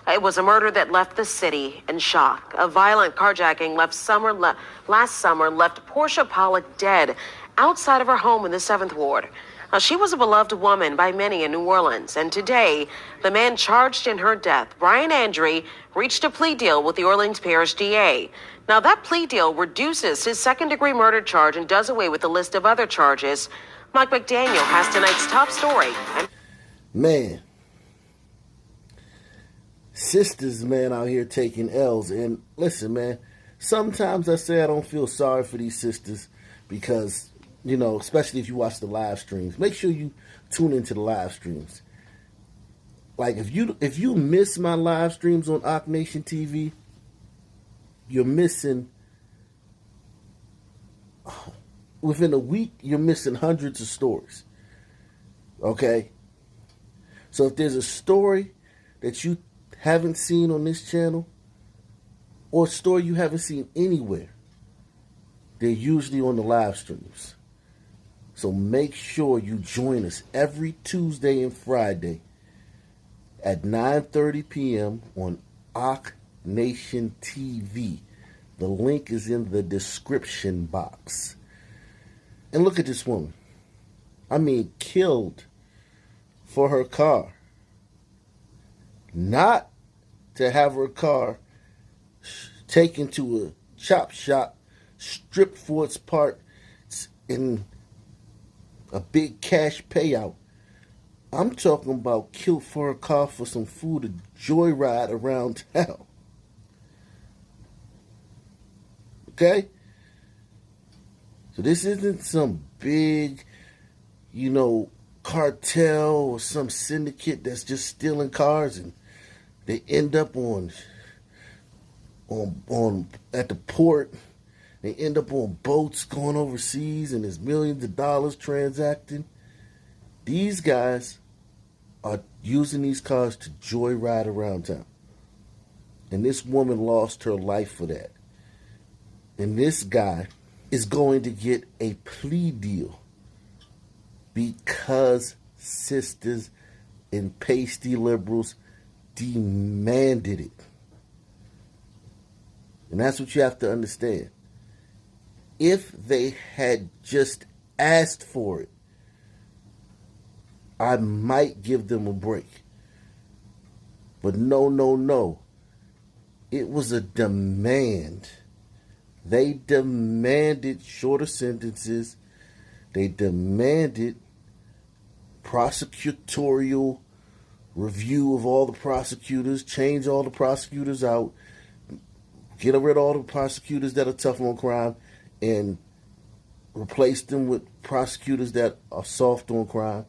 It was a murder that left the city in shock. A violent carjacking last summer left Portia Pollock dead outside of her home in the 7th Ward. Now, she was a beloved woman by many in New Orleans, and today, the man charged in her death, Brian Andre, reached a plea deal with the Orleans Parish DA. Now, that plea deal reduces his second-degree murder charge and does away with a list of other charges. Mike McDaniel has tonight's top story. Man, sisters, man, out here taking L's. And listen, man, sometimes I say I don't feel sorry for these sisters because, you know, especially if you watch the live streams. Make sure you tune into the live streams. Like, if you miss my live streams on Ock Nation TV, you're missing, within a week, you're missing hundreds of stories. Okay? So if there's a story that you haven't seen on this channel, or a story you haven't seen anywhere, they're usually on the live streams. So make sure you join us every Tuesday and Friday at 9:30 p.m. on Ock Nation TV. The link is in the description box. And look at this woman. I mean, killed for her car. Not to have her car taken to a chop shop, stripped for its parts in a big cash payout. I'm talking about killed for her car for some food to joyride around town. Okay? So this isn't some big, you know, cartel or some syndicate that's just stealing cars and they end up on at the port. They end up on boats going overseas and there's millions of dollars transacting. These guys are using these cars to joyride around town. And this woman lost her life for that. And this guy is going to get a plea deal because sisters and pasty liberals demanded it. And that's what you have to understand. If they had just asked for it, I might give them a break. But no. It was a demand. They demanded shorter sentences. They demanded prosecutorial review of all the prosecutors, change all the prosecutors out, get rid of all the prosecutors that are tough on crime, and replace them with prosecutors that are soft on crime.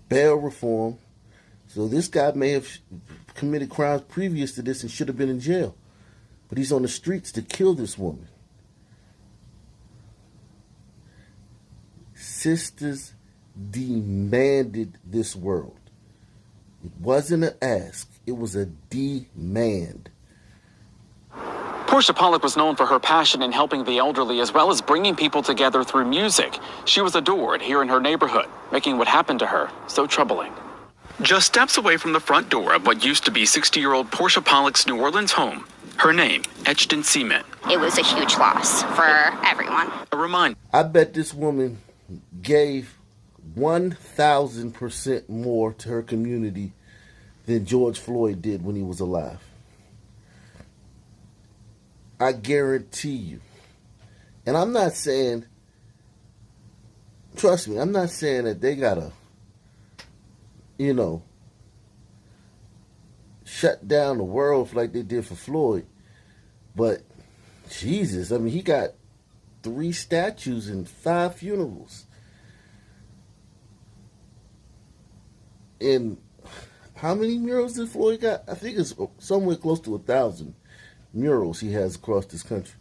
Bail reform. So this guy may have committed crimes previous to this and should have been in jail. But he's on the streets to kill this woman. Sisters demanded this world. It wasn't an ask. It was a demand. Portia Pollock was known for her passion in helping the elderly as well as bringing people together through music. She was adored here in her neighborhood, making what happened to her so troubling. Just steps away from the front door of what used to be 60-year-old Portia Pollock's New Orleans home, her name etched in cement. It was a huge loss for everyone. A reminder. I bet this woman gave 1,000% more to her community than George Floyd did when he was alive. I guarantee you. And I'm not saying, trust me, I'm not saying that they gotta, you know, shut down the world like they did for Floyd. But, Jesus, I mean, he got 3 statues and 5 funerals. And how many murals did Floyd got? I think it's somewhere close to 1,000 murals he has across this country.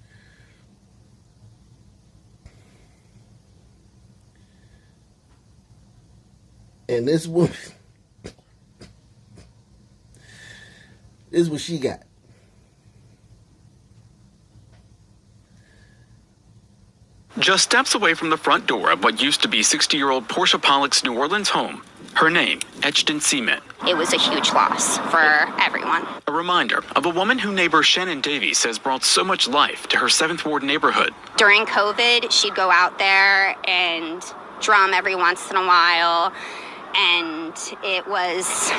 And this woman, this is what she got. Just steps away from the front door of what used to be 60-year-old Portia Pollock's New Orleans home, Her name etched in cement. It was a huge loss for everyone. A reminder of a woman who neighbor Shannon Davies says brought so much life to her 7th Ward neighborhood. During COVID, she'd go out there and drum every once in a while, and it was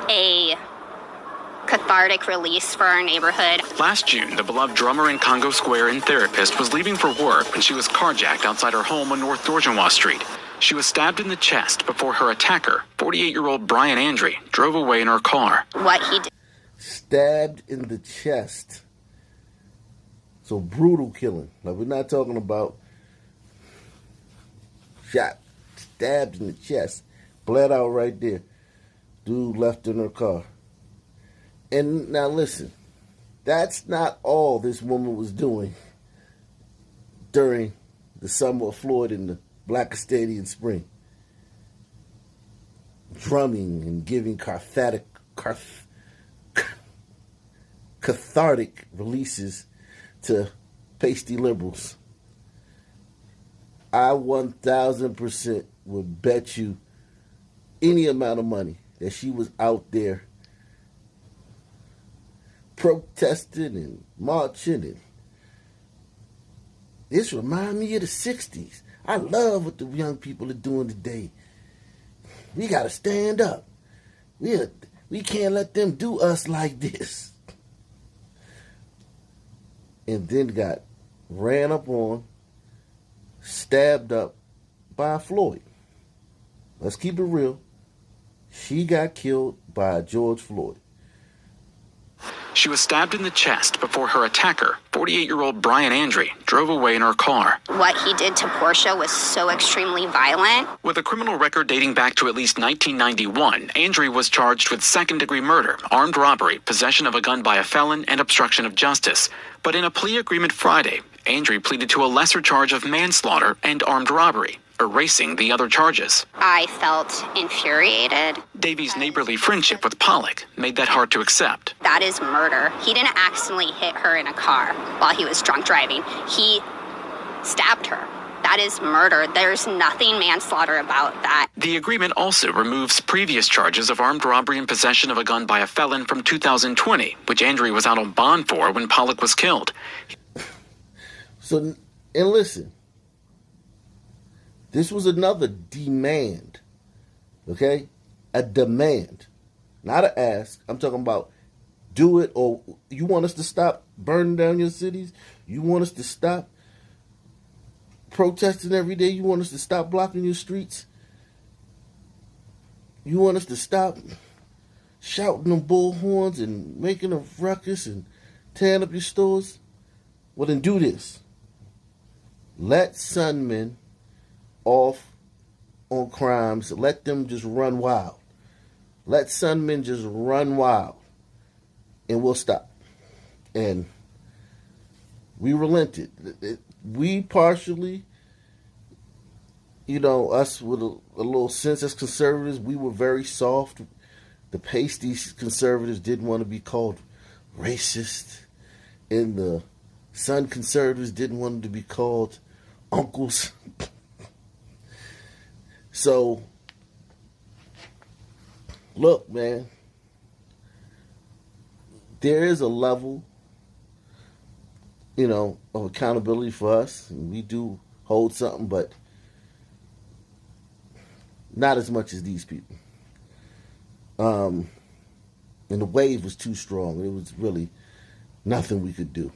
a cathartic release for our neighborhood. Last June, the beloved drummer in Congo Square and therapist was leaving for work when she was carjacked outside her home on North Dorgenwa Street. She was stabbed in the chest before her attacker, 48-year-old Brian Andre, drove away in her car. What he did. Stabbed in the chest. So brutal killing. Now, we're not talking about shot, stabbed in the chest, bled out right there. Dude left in her car. And now listen, that's not all this woman was doing during the summer of Floyd and the Black Estadian Spring. Drumming and giving cathartic releases to pasty liberals. I 1,000% would bet you any amount of money that she was out there protesting and marching. And this reminds me of the 60s. I love what the young people are doing today. We got to stand up. We can't let them do us like this. And then got ran up on, stabbed up by Floyd. Let's keep it real. She got killed by George Floyd. She was stabbed in the chest before her attacker, 48-year-old Brian Andre, drove away in her car. What he did to Portia was so extremely violent. With a criminal record dating back to at least 1991, Andre was charged with second-degree murder, armed robbery, possession of a gun by a felon, and obstruction of justice. But in a plea agreement Friday, Andre pleaded to a lesser charge of manslaughter and armed robbery, erasing the other charges. I felt infuriated. Davies' neighborly friendship with Pollock made that hard to accept. That is murder. He didn't accidentally hit her in a car while he was drunk driving. He stabbed her. That is murder. There's nothing manslaughter about that. The agreement also removes previous charges of armed robbery and possession of a gun by a felon from 2020, which Andre was out on bond for when Pollock was killed. So, and listen, this was another demand, okay? A demand, not an ask. I'm talking about do it, or you want us to stop burning down your cities? You want us to stop protesting every day? You want us to stop blocking your streets? You want us to stop shouting them bullhorns and making a ruckus and tearing up your stores? Well, then do this. Let Sunmen off on crimes. Let them just run wild. Let Sunmen just run wild. And we'll stop. And we relented. We partially, us with a little sense as conservatives, we were very soft. The pasty conservatives didn't want to be called racist. And the Sun conservatives didn't want to be called uncles. So, look, man, there is a level, of accountability for us. And we do hold something, but not as much as these people. And the wave was too strong. It was really nothing we could do.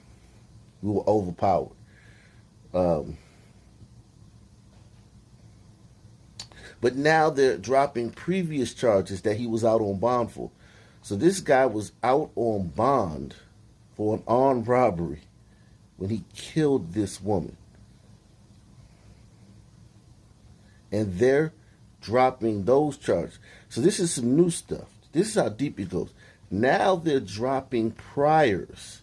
We were overpowered. But now they're dropping previous charges that he was out on bond for. So this guy was out on bond for an armed robbery when he killed this woman. And they're dropping those charges. So this is some new stuff. This is how deep it goes. Now they're dropping priors.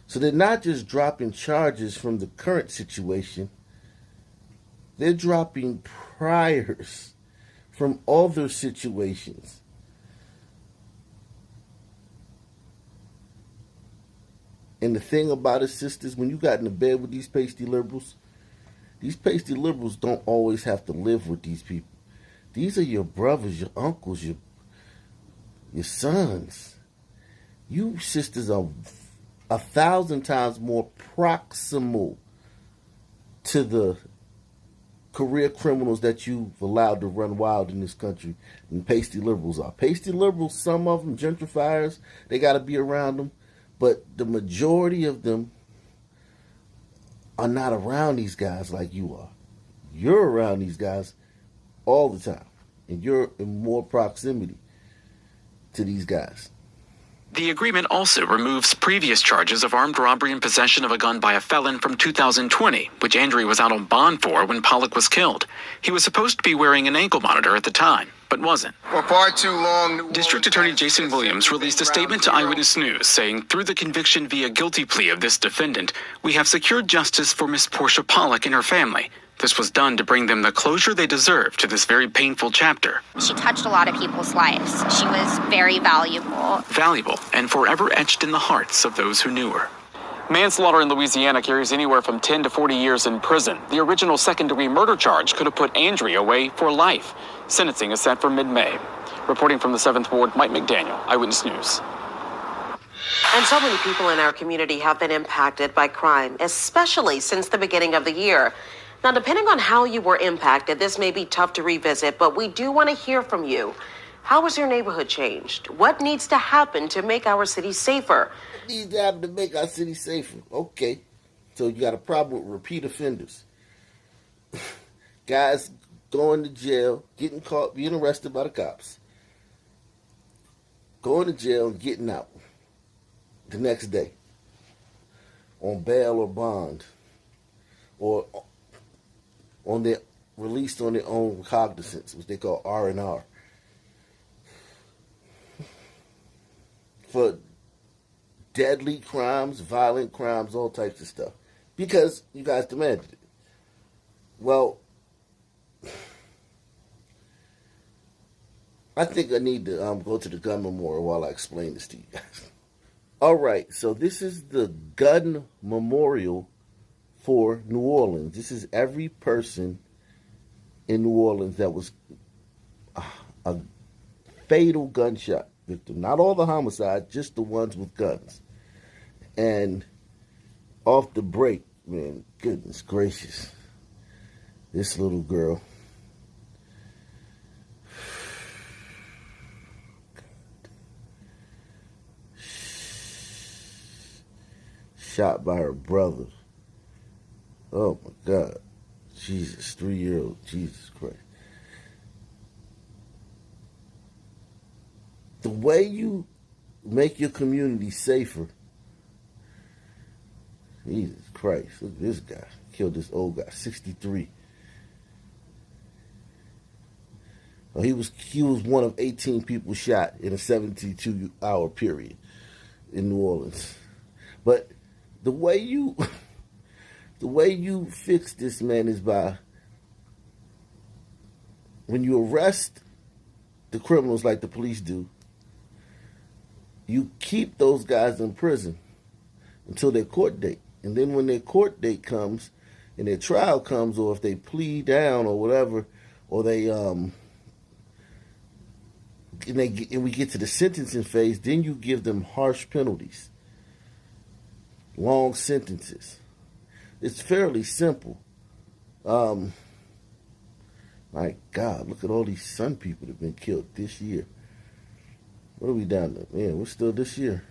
So they're not just dropping charges from the current situation. They're dropping priors from other situations. And the thing about it, sisters, when you got in the bed with these pasty liberals don't always have to live with these people. These are your brothers, your uncles, your sons. You sisters are 1,000 times more proximal to the career criminals that you've allowed to run wild in this country than pasty liberals are. Pasty liberals, some of them, gentrifiers, they got to be around them. But the majority of them are not around these guys like you are. You're around these guys all the time. And you're in more proximity to these guys. The agreement also removes previous charges of armed robbery and possession of a gun by a felon from 2020, which Andrew was out on bond for when Pollock was killed. He was supposed to be wearing an ankle monitor at the time, but wasn't. For far too long, District Attorney Jason Williams released a statement to Eyewitness News saying, through the conviction via guilty plea of this defendant, we have secured justice for Miss Portia Pollock and her family. This was done to bring them the closure they deserve to this very painful chapter. She touched a lot of people's lives. She was very valuable. Valuable and forever etched in the hearts of those who knew her. Manslaughter in Louisiana carries anywhere from 10 to 40 years in prison. The original second-degree murder charge could have put Andrea away for life. Sentencing is set for mid-May. Reporting from the 7th Ward, Mike McDaniel, Eyewitness News. And so many people in our community have been impacted by crime, especially since the beginning of the year. Now, depending on how you were impacted, this may be tough to revisit, but we do want to hear from you. How has your neighborhood changed? What needs to happen to make our city safer? What needs to happen to make our city safer? Okay. So you got a problem with repeat offenders. Guys going to jail, getting caught, being arrested by the cops. Going to jail and getting out the next day on bail or bond, or on their released on their own recognizance, which they call R&R, for deadly crimes, violent crimes, all types of stuff, because you guys demanded it. Well, I think I need to go to the gun memorial while I explain this to you guys. All right, so this is the gun memorial for New Orleans. This is every person in New Orleans that was a fatal gunshot victim. Not all the homicides, just the ones with guns. And off the break, man, goodness gracious, this little girl, shot by her brother. Oh my God. Jesus, 3-year-old. Jesus Christ. The way you make your community safer. Jesus Christ. Look at this guy. Killed this old guy, 63. Well, he was one of 18 people shot in a 72-hour period in New Orleans. But the way you fix this, man, is by, when you arrest the criminals like the police do, you keep those guys in prison until their court date. And then when their court date comes and their trial comes, or if they plead down or whatever, or they and we get to the sentencing phase, then you give them harsh penalties, long sentences. It's fairly simple. My God, look at all these Sun people that have been killed this year. What are we down to? Man, we're still this year.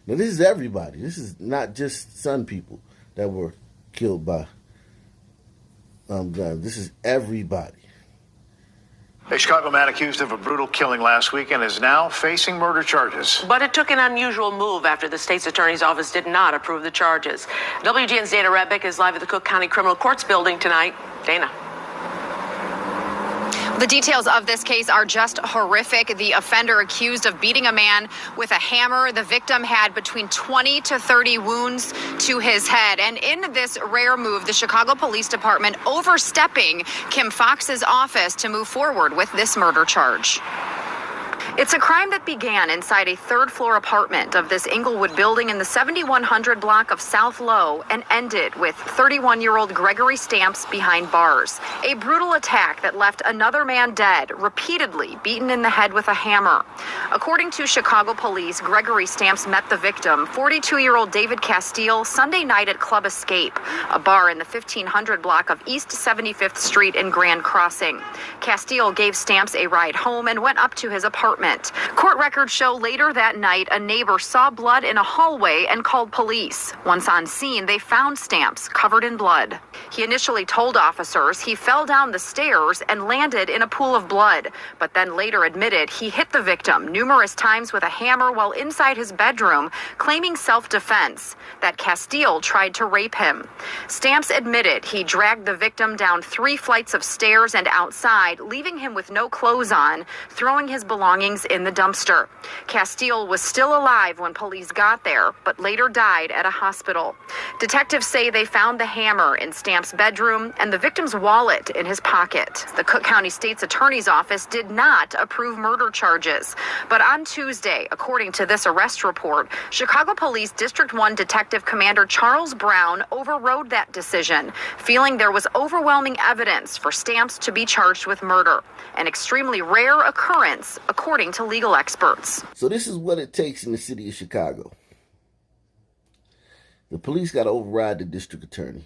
Now, this is everybody. This is not just Sun people that were killed by guns. This is everybody. A Chicago man accused of a brutal killing last weekend is now facing murder charges. But it took an unusual move after the state's attorney's office did not approve the charges. WGN's Dana Redbick is live at the Cook County Criminal Courts building tonight. Dana. The details of this case are just horrific. The offender accused of beating a man with a hammer. The victim had between 20 to 30 wounds to his head. And in this rare move, the Chicago Police Department overstepping Kim Foxx's office to move forward with this murder charge. It's a crime that began inside a third-floor apartment of this Inglewood building in the 7100 block of South Low and ended with 31-year-old Gregory Stamps behind bars. A brutal attack that left another man dead, repeatedly beaten in the head with a hammer. According to Chicago police, Gregory Stamps met the victim, 42-year-old David Castile, Sunday night at Club Escape, a bar in the 1500 block of East 75th Street in Grand Crossing. Castile gave Stamps a ride home and went up to his apartment. Court records show later that night a neighbor saw blood in a hallway and called police. Once on scene, they found Stamps covered in blood. He initially told officers he fell down the stairs and landed in a pool of blood, but then later admitted he hit the victim numerous times with a hammer while inside his bedroom, claiming self-defense, that Castile tried to rape him. Stamps admitted he dragged the victim down 3 flights of stairs and outside, leaving him with no clothes on, throwing his belongings in the dumpster. Castile was still alive when police got there, but later died at a hospital. Detectives say they found the hammer in Stamps' bedroom and the victim's wallet in his pocket. The Cook County State's Attorney's Office did not approve murder charges. But on Tuesday, according to this arrest report, Chicago Police District 1 Detective Commander Charles Brown overrode that decision, feeling there was overwhelming evidence for Stamps to be charged with murder, an extremely rare occurrence, according to legal experts. So this is what it takes in the city of Chicago. The police got to override the district attorney.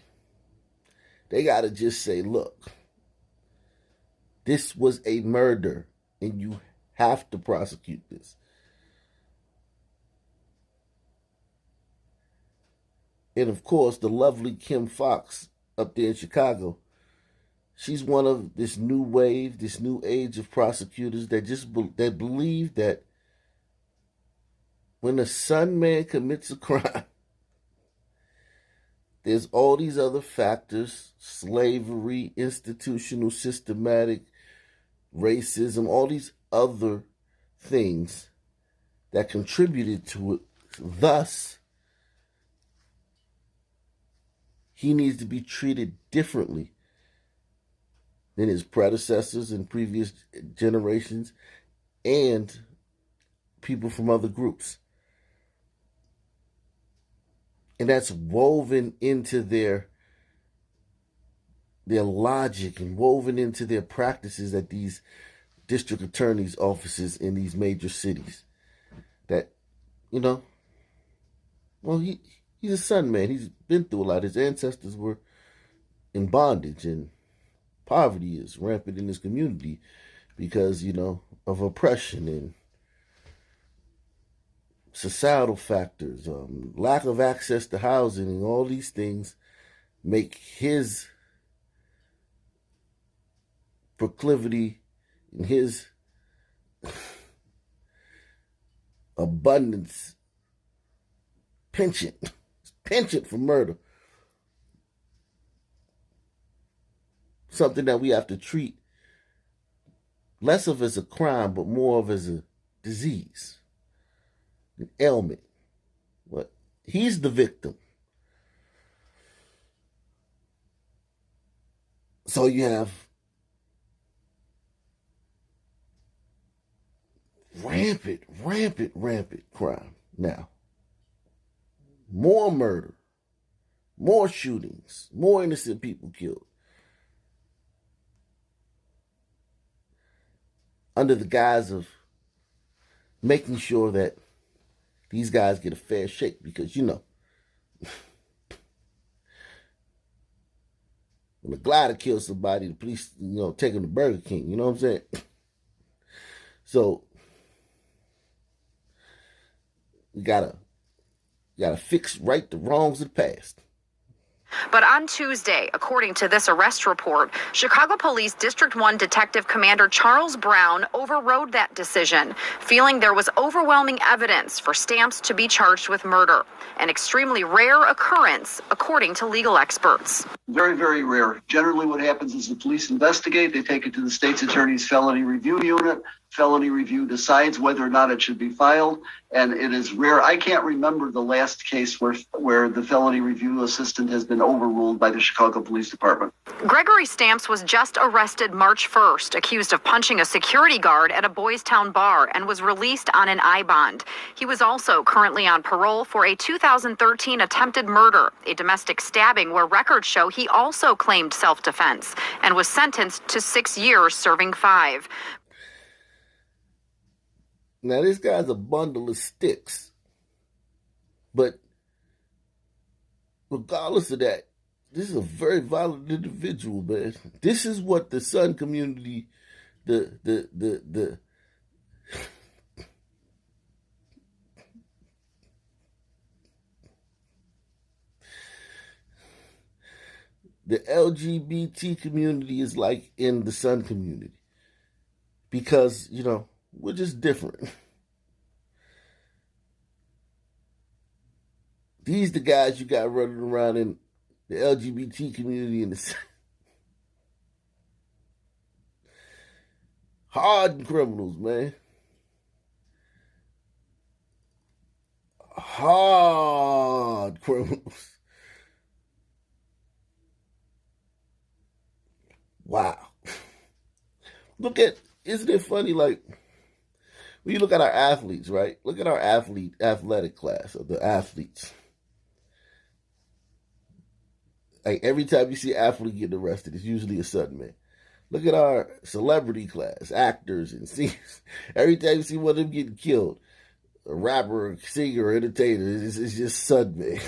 They got to just say, look, this was a murder and you have to prosecute this. And of course, the lovely Kim Foxx up there in Chicago, she's one of this new wave, this new age of prosecutors that believe that when a son man commits a crime, there's all these other factors, slavery, institutional, systematic, racism, all these other things that contributed to it. Thus, he needs to be treated differently than his predecessors in previous generations and people from other groups. And that's woven into their logic and woven into their practices at these district attorneys' offices in these major cities. That, well, he's a son man. He's been through a lot. His ancestors were in bondage, and poverty is rampant in this community because, of oppression and societal factors, lack of access to housing, and all these things make his proclivity and his abundance penchant for murder something that we have to treat less of as a crime, but more of as a disease, an ailment. What? He's the victim. So you have rampant crime now. More murder, more shootings, more innocent people killed. Under the guise of making sure that these guys get a fair shake, because, when a glider kills somebody, the police, take them to Burger King. You know what I'm saying? So we gotta right the wrongs of the past. But on Tuesday, according to this arrest report, Chicago Police District 1 Detective Commander Charles Brown overrode that decision, feeling there was overwhelming evidence for Stamps to be charged with murder, an extremely rare occurrence, according to legal experts. Very, very rare. Generally what happens is the police investigate, they take it to the state's attorney's felony review unit. felony review decides whether or not it should be filed, and it is rare. I can't remember the last case where the felony review assistant has been overruled by the Chicago Police Department. Gregory Stamps was just arrested March 1st, accused of punching a security guard at a Boys Town bar, and was released on an I bond. He was also currently on parole for a 2013 attempted murder, a domestic stabbing where records show he also claimed self-defense, and was sentenced to 6 years, serving 5. Now, this guy's a bundle of sticks. But regardless of that, this is a very violent individual, man. This is what the Sun community, the LGBT community is like in the Sun community. Because, we're just different. These the guys you got running around in the LGBT community and the hardened criminals, man. Hard criminals. Wow. Isn't it funny, like, when you look at our athletes, right? Look at our athletic class of the athletes. Like, every time you see an athlete getting arrested, it's usually a sudden man. Look at our celebrity class, actors and singers. Every time you see one of them getting killed, a rapper, a singer, or entertainer, it's just sudden man.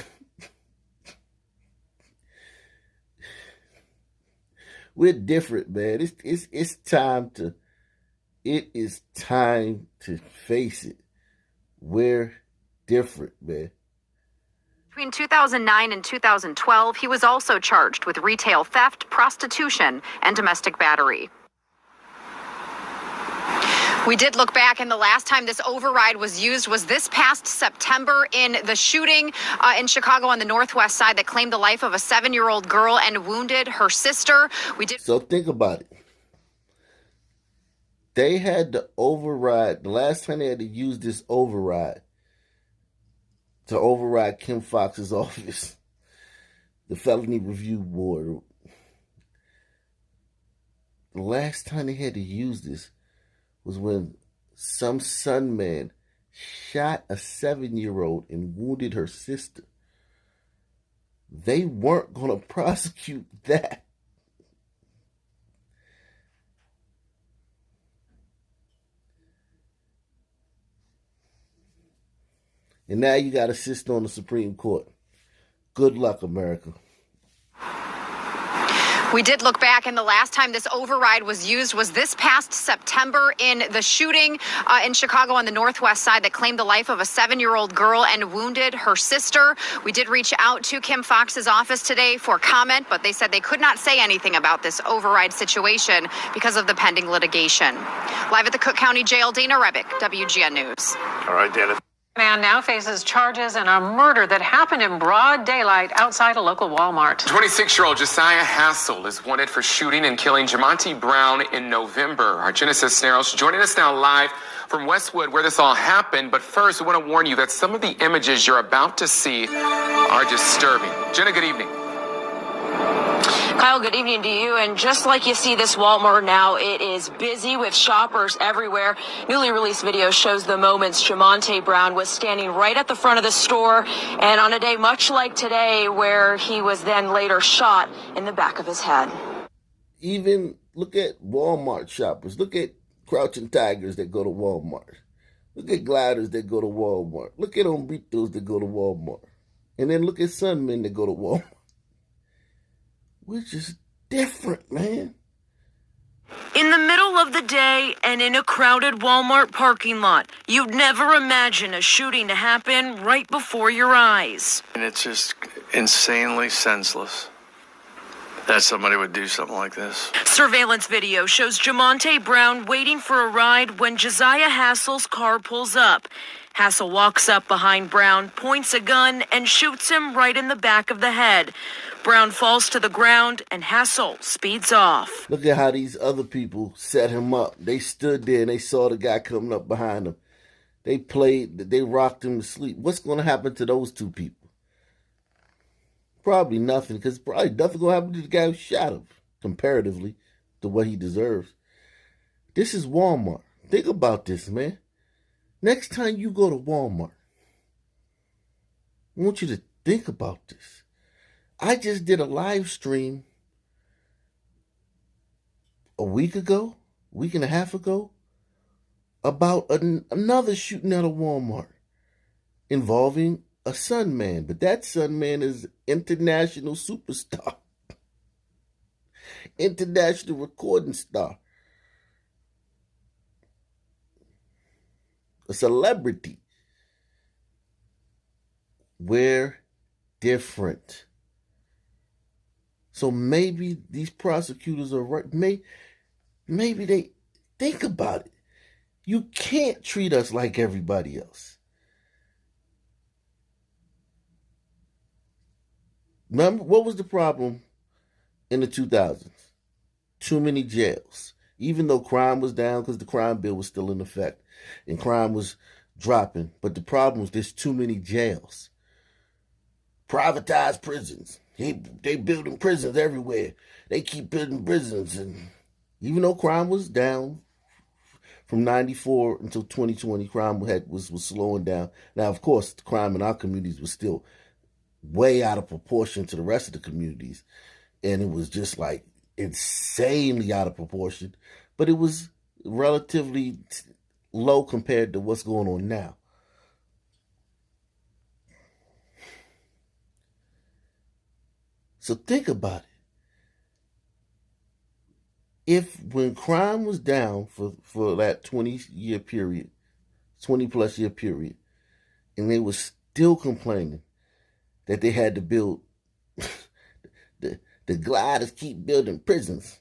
We're different, man. It's time to face it. We're different, man. Between 2009 and 2012, he was also charged with retail theft, prostitution, and domestic battery. We did look back, and the last time this override was used was this past September in the shooting in Chicago on the northwest side that claimed the life of a 7-year-old girl and wounded her sister. So think about it. They had to override, the last time they had to use this override to override Kim Foxx's office, the Felony Review Board. The last time they had to use this was when some Sun man shot a 7-year-old and wounded her sister. They weren't going to prosecute that. And now you got to sit on the Supreme Court. Good luck, America. We did look back, and the last time this override was used was this past September in the shooting in Chicago on the northwest side that claimed the life of a 7-year-old girl and wounded her sister. We did reach out to Kim Foxx's office today for comment, but they said they could not say anything about this override situation because of the pending litigation. Live at the Cook County Jail, Dana Rebick, WGN News. All right, Dana. Man now faces charges in a murder that happened in broad daylight outside a local Walmart. 26-year-old Josiah Hassel is wanted for shooting and killing Jamonte Brown in November. Our Genesis Snarls joining us now live from Westwood where this all happened. But first, we want to warn you that some of the images you're about to see are disturbing. Jenna, good evening. Kyle, good evening to you. And just like you see this Walmart now, it is busy with shoppers everywhere. Newly released video shows the moments Jamonte Brown was standing right at the front of the store, and on a day much like today where he was then later shot in the back of his head. Even look at Walmart shoppers. Look at crouching tigers that go to Walmart. Look at gliders that go to Walmart. Look at hombritos that go to Walmart. And then look at sunmen that go to Walmart. We're just different, man. In the middle of the day and in a crowded Walmart parking lot, you'd never imagine a shooting to happen right before your eyes. And it's just insanely senseless that somebody would do something like this. Surveillance video shows Jamonte Brown waiting for a ride when Josiah Hassel's car pulls up. Hassel walks up behind Brown, points a gun, and shoots him right in the back of the head. Brown falls to the ground, and Hassel speeds off. Look at how these other people set him up. They stood there and they saw the guy coming up behind them. They rocked him to sleep. What's going to happen to those two people? Probably nothing, because probably nothing going to happen to the guy who shot him, comparatively to what he deserves. This is Walmart. Think about this, man. Next time you go to Walmart, I want you to think about this. I just did a live stream a week and a half ago, about another shooting at a Walmart involving a Sun Man. But that Sun Man is international superstar, international recording star, a celebrity. We're different. So maybe these prosecutors are right. Maybe they think about it. You can't treat us like everybody else. Remember, what was the problem in the 2000s? Too many jails. Even though crime was down because the crime bill was still in effect and crime was dropping. But the problem was there's too many jails. Privatized prisons. They building prisons everywhere. They keep building prisons. And even though crime was down from 94 until 2020, crime was slowing down. Now, of course, the crime in our communities was still way out of proportion to the rest of the communities. And it was just like insanely out of proportion. But it was relatively low compared to what's going on now. So think about it. If when crime was down for that 20-year period, 20-plus year period, and they were still complaining that they had to build, the gliders keep building prisons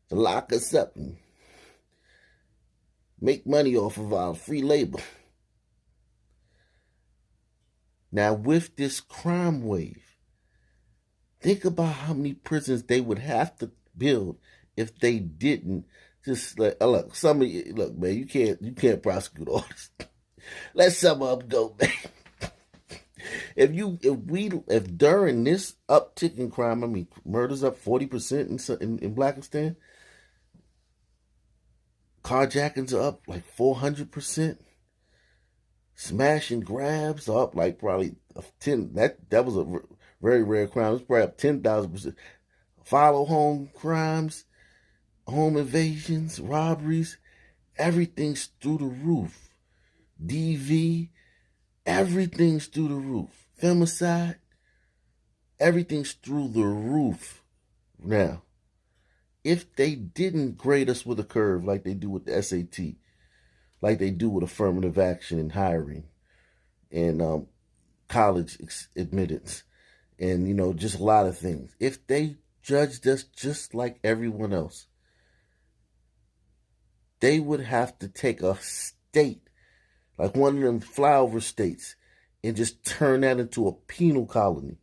to lock us up and make money off of our free labor. Now with this crime wave, think about how many prisons they would have to build if they didn't just look. Some of you, look, man, you can't prosecute all this. Let some of them go, man. If during this uptick in crime, I mean, murders up 40% in Blackistan, carjackings are up like 400%, smash and grabs are up like probably 10. That was a very rare crime. It's probably up 10,000%. Follow home crimes, home invasions, robberies, everything's through the roof. DV, everything's through the roof. Femicide, everything's through the roof. Now, if they didn't grade us with a curve like they do with the SAT, like they do with affirmative action and hiring and college admittance, and, just a lot of things. If they judged us just like everyone else, they would have to take a state, like one of them flyover states, and just turn that into a penal colony.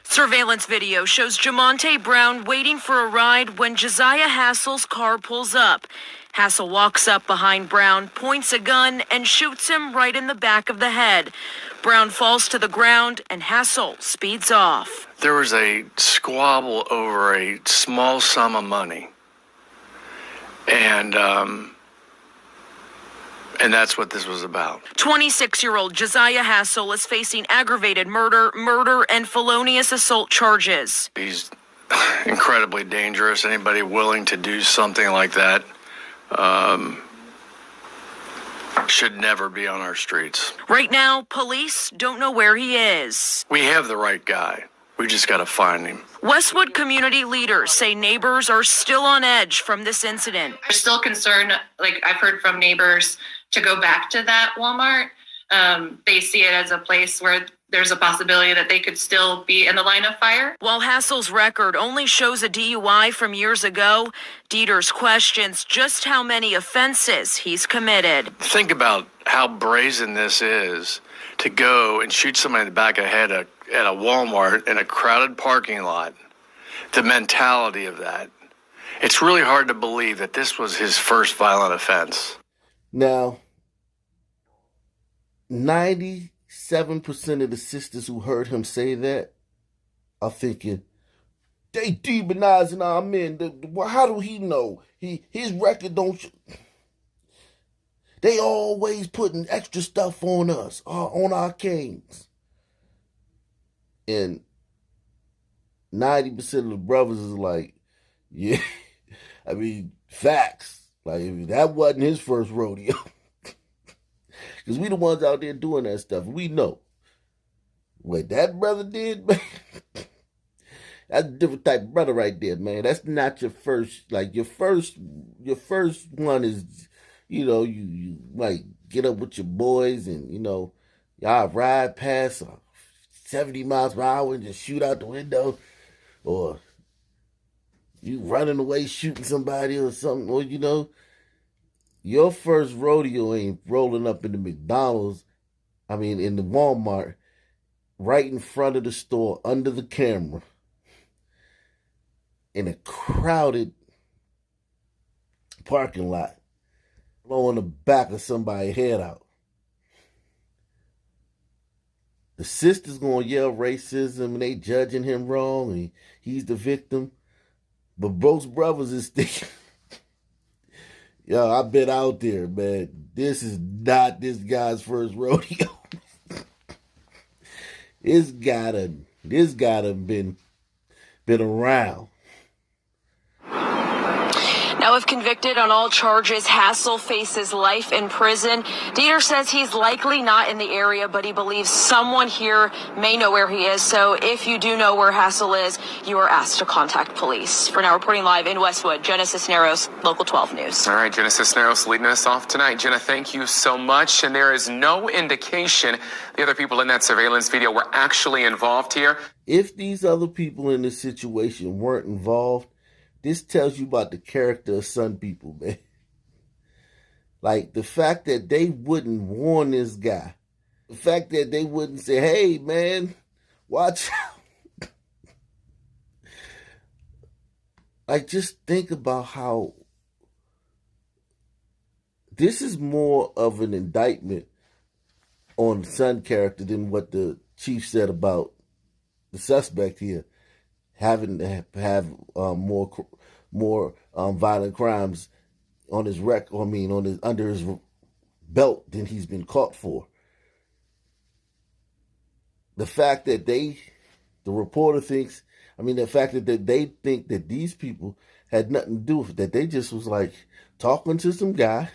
Surveillance video shows Jamonte Brown waiting for a ride when Josiah Hassel's car pulls up. Hassel walks up behind Brown, points a gun, and shoots him right in the back of the head. Brown falls to the ground, and Hassel speeds off. There was a squabble over a small sum of money. And that's what this was about. 26-year-old Josiah Hassel is facing aggravated murder, and felonious assault charges. He's incredibly dangerous. Anybody willing to do something like that should never be on our streets. Right now, police don't know where he is. We have the right guy. We just got to find him. Westwood community leaders say neighbors are still on edge from this incident. They're still concerned, like I've heard from neighbors, to go back to that Walmart. They see it as a place where there's a possibility that they could still be in the line of fire. While Hassel's record only shows a DUI from years ago, Dieter's questions just how many offenses he's committed. Think about how brazen this is to go and shoot somebody in the back of the head at a Walmart in a crowded parking lot. The mentality of that. It's really hard to believe that this was his first violent offense. Now, 97% of the sisters who heard him say that are thinking, they demonizing our men. How do he know? His record don't... They always putting extra stuff on us, on our kings. And 90% of the brothers is like, yeah, I mean, facts. Like, if that wasn't his first rodeo. Because we the ones out there doing that stuff. We know. What that brother did, man, that's a different type of brother right there, man. That's not your first, like, your first one is, you know, you like get up with your boys and, you know, y'all ride past 70 miles per hour and just shoot out the window. Or you running away shooting somebody or something. Or, you know, your first rodeo ain't rolling up in the McDonald's, in the Walmart, right in front of the store, under the camera, in a crowded parking lot, blowing the back of somebody's head out. The sister's gonna yell racism and they judging him wrong and he's the victim. But both brothers is thinking, yo, I've been out there, man. This is not this guy's first rodeo. This gotta been around. Now, if convicted on all charges, Hassel faces life in prison. Dieter says he's likely not in the area, but he believes someone here may know where he is. So if you do know where Hassel is, you are asked to contact police. For now, reporting live in Westwood, Jenna Cisneros, Local 12 News. All right, Jenna Cisneros leading us off tonight. Jenna, thank you so much. And there is no indication the other people in that surveillance video were actually involved here. If these other people in this situation weren't involved, this tells you about the character of some people, man. Like, the fact that they wouldn't warn this guy. The fact that they wouldn't say, hey, man, watch out. Like, just think about how this is more of an indictment on the son character than what the chief said about the suspect here. Having to have more violent crimes on his under his belt than he's been caught for. The fact that the reporter thinks, the fact that they think that these people had nothing to do with it, that they just was like talking to some guy,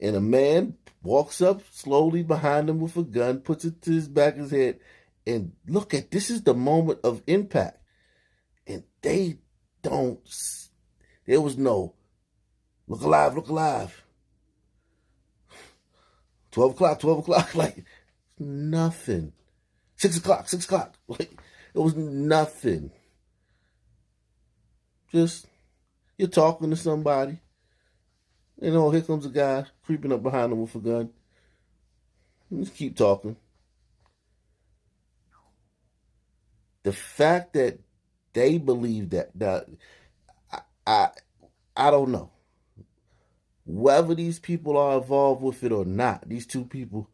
and a man walks up slowly behind him with a gun, puts it to his back of his head. And look at, this is the moment of impact. And there was no, look alive. 12 o'clock, like nothing. 6 o'clock, like it was nothing. Just, you're talking to somebody. You know, here comes a guy creeping up behind him with a gun. Just keep talking. The fact that they believe that I don't know. Whether these people are involved with it or not, these two people,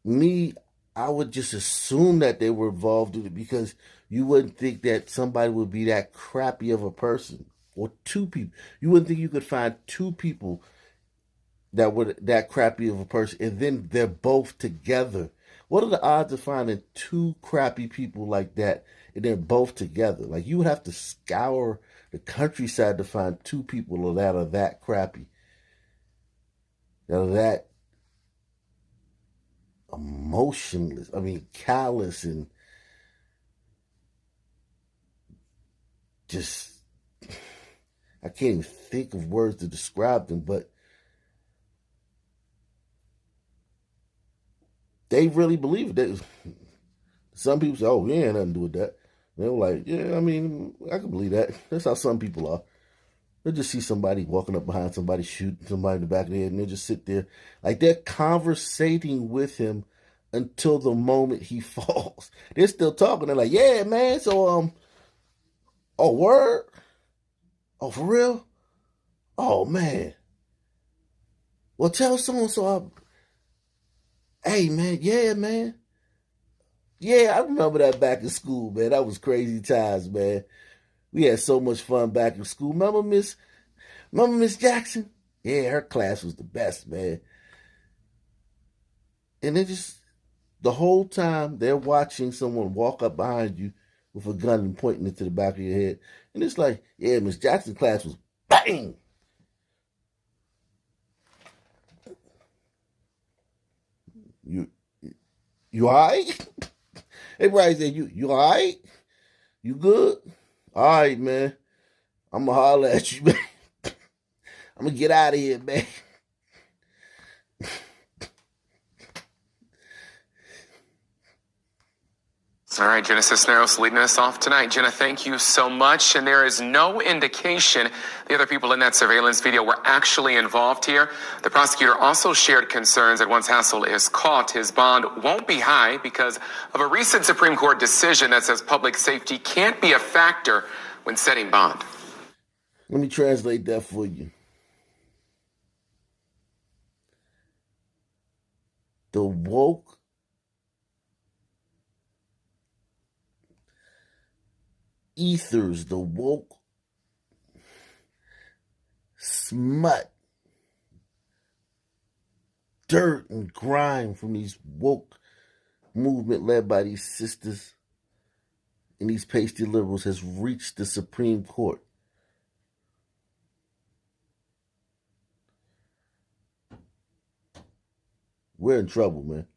I would just assume that they were involved in it, because you wouldn't think that somebody would be that crappy of a person, or two people. You wouldn't think you could find two people that were that crappy of a person, and then they're both together. What are the odds of finding two crappy people like that and they're both together? Like, you would have to scour the countryside to find two people that are that crappy, that are that emotionless, callous, and just, I can't even think of words to describe them, but They really believe it. Some people say, oh, we ain't nothing to do with that. They were like, yeah, I mean, I can believe that. That's how some people are. They'll just see somebody walking up behind somebody, shooting somebody in the back of the head, and they'll just sit there. Like, they're conversating with him until the moment he falls. They're still talking. They're like, yeah, man, so, oh, word? Oh, for real? Oh, man. Well, tell so-and-so, hey, man, yeah, man. Yeah, I remember that back in school, man. That was crazy times, man. We had so much fun back in school. Remember Miss Jackson? Yeah, her class was the best, man. And they just, the whole time, they're watching someone walk up behind you with a gun and pointing it to the back of your head. And it's like, yeah, Miss Jackson's class was bang. You all right? Everybody say, you all right? You good? All right, man. I'm going to holler at you, man. I'm going to get out of here, man. All right, Jenna Cisneros leading us off tonight. Jenna, thank you so much. And there is no indication the other people in that surveillance video were actually involved here. The prosecutor also shared concerns that once Hassel is caught, his bond won't be high because of a recent Supreme Court decision that says public safety can't be a factor when setting bond. Let me translate that for you. The woke ethers, the woke smut, dirt and grime from these woke movement led by these sisters and these pasty liberals has reached the Supreme Court. We're in trouble, man.